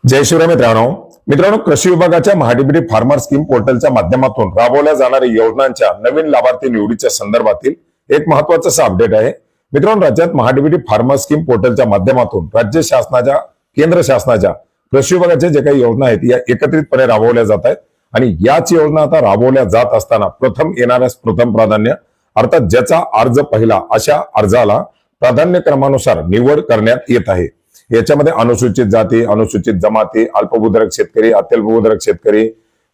जय शिवराय मित्रांनो कृषी विभागाच्या महाडीबीटी फार्मर स्कीम पोर्टलच्या माध्यमातून राबवल्या जाणाऱ्या योजनांच्या नवीन लाभार्थी निवडीच्या संदर्भातील एक महत्त्वाचं असं अपडेट आहे। मित्रांनो, राज्यात महाडीबीटी फार्मर स्कीम पोर्टलच्या माध्यमातून राज्य शासनाच्या केंद्र शासनाच्या कृषी विभागाच्या जे काही योजना आहेत या एकत्रितपणे राबवल्या जात आहेत आणि याच योजना आता राबवल्या जात असताना प्रथम येणाऱ्यास प्रथम प्राधान्य अर्थात ज्याचा अर्ज पहिला अशा अर्जाला प्राधान्य क्रमानुसार निवड करण्यात येत आहे। याच्यामध्ये अनुसूचित जाती, अनुसूचित जमाती, अल्पभूधारक शेतकरी, अत्यल्पभूधारक शेतकरी,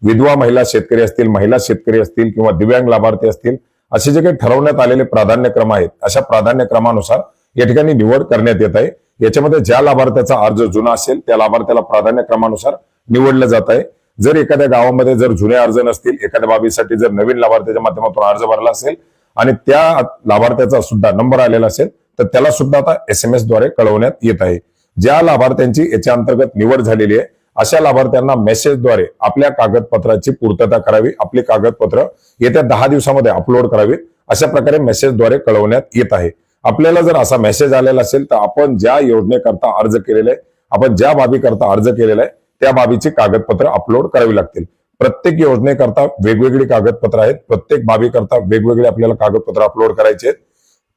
विधवा महिला शेतकरी असतील, महिला शेतकरी असतील किंवा दिव्यांग लाभार्थी असतील, असे जे काही ठरवण्यात आलेले प्राधान्यक्रम आहेत अशा प्राधान्यक्रमानुसार या ठिकाणी निवड करण्यात येत आहे। याच्यामध्ये ज्या लाभार्थ्याचा अर्ज जुना असेल त्या लाभार्थ्याला प्राधान्यक्रमानुसार निवडलं जात आहे। जर एखाद्या गावामध्ये जर जुने अर्ज नसतील, एखाद्या बाबीसाठी जर नवीन लाभार्थ्याच्या माध्यमातून अर्ज भरला असेल आणि त्या लाभार्थ्याचा सुद्धा नंबर आलेला असेल तर त्याला सुद्धा आता SMS द्वारे कळवण्यात येत आहे। ज्या लाभार्थ्यांची याच्या अंतर्गत निवड झालेली आहे अशा लाभार्थ्यांना मेसेजद्वारे आपल्या कागदपत्राची पूर्तता करावी, आपली कागदपत्र येत्या 10 दिवसामध्ये अपलोड करावीत, अशा प्रकारे मेसेजद्वारे कळवण्यात येत आहे। आपल्याला जर असा मेसेज आलेला असेल तर आपण ज्या योजनेकरता अर्ज केलेला आहे, आपण ज्या बाबीकरता अर्ज केलेला आहे त्या बाबीची कागदपत्र अपलोड करावी लागतील। प्रत्येक योजनेकरता वेगवेगळी कागदपत्र आहेत, प्रत्येक बाबीकरता वेगवेगळे आपल्याला कागदपत्र अपलोड करायचे आहेत।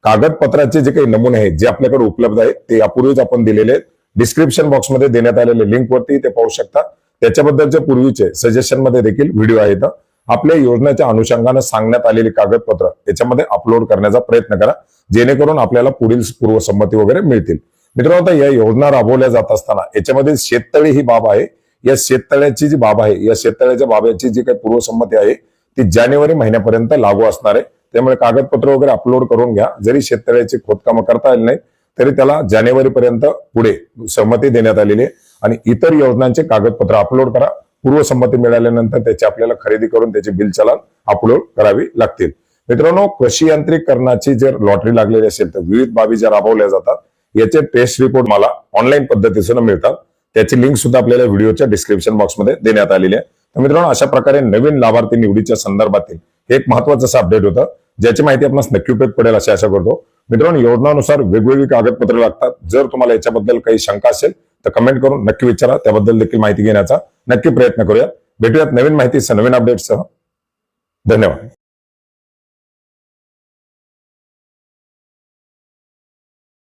कागदपत्राचे जे काही नमुने आहेत जे आपल्याकडे उपलब्ध आहेत ते यापूर्वीच आपण दिलेले आहेत। डिस्क्रिप्शन बॉक्स मध्ये देण्यात आलेले लिंक वरती ते पाहू शकता। त्याच्याबद्दलचे पूर्वीचे सजेशन मध्ये देखील व्हिडिओ आहेत। आपल्या योजनेच्या अनुषंगाने सांगण्यात आलेली कागदपत्र याच्यामध्ये अपलोड करण्याचा प्रयत्न करा, जेणेकरून आपल्याला पुढील पूर्वसंमती वगैरे मिळतील। मित्रांनो, आता या योजना राबवल्या जात असताना याच्यामध्ये शेततळे ही बाब आहे। या शेततळ्याची जी बाब आहे, या शेततळ्याच्या बाबीची जी काही पूर्वसंमती आहे ती जानेवारी महिन्यापर्यंत लागू असणार आहे। त्यामुळे कागदपत्र वगैरे अपलोड करून घ्या। जरी शेततळ्याची खोदकाम करता आली नाही तरी त्याला जानेवारी पर्यंत पुढे संमती देण्यात आलेली आहे आणि इतर योजनांचे कागदपत्र अपलोड करा। पूर्वसंमती मिळाल्यानंतर त्याची आपल्याला खरेदी करून त्याची बिल चलन अपलोड करावी लागतील। मित्रांनो, कृषी यांत्रिकरणाची जर लॉटरी लागलेली असेल तर विविध बाबी ज्या राबवल्या जातात याचे टेस्ट रिपोर्ट मला ऑनलाईन पद्धतीने मिळतात। त्याची लिंक सुद्धा आपल्याला व्हिडिओच्या डिस्क्रिप्शन बॉक्समध्ये देण्यात आलेली आहे। तर मित्रांनो, अशा प्रकारे नवीन लाभार्थी निवडीच्या संदर्भातील एक महत्त्वाचं अपडेट होतं ज्याची माहिती आपणास नक्की उपयोग पडेल अशी आशा करतो। मित्रांनो, योजनानुसार वेगवेगळी कागदपत्रे लागतात। जर तुम्हाला याच्याबद्दल काही शंका असेल तर कमेंट करून नक्की विचारा, त्याबद्दल देखील माहिती घेण्याचा नक्की प्रयत्न करूया। भेटूयात नवीन माहितीसह, नवीन अपडेट्ससह। धन्यवाद।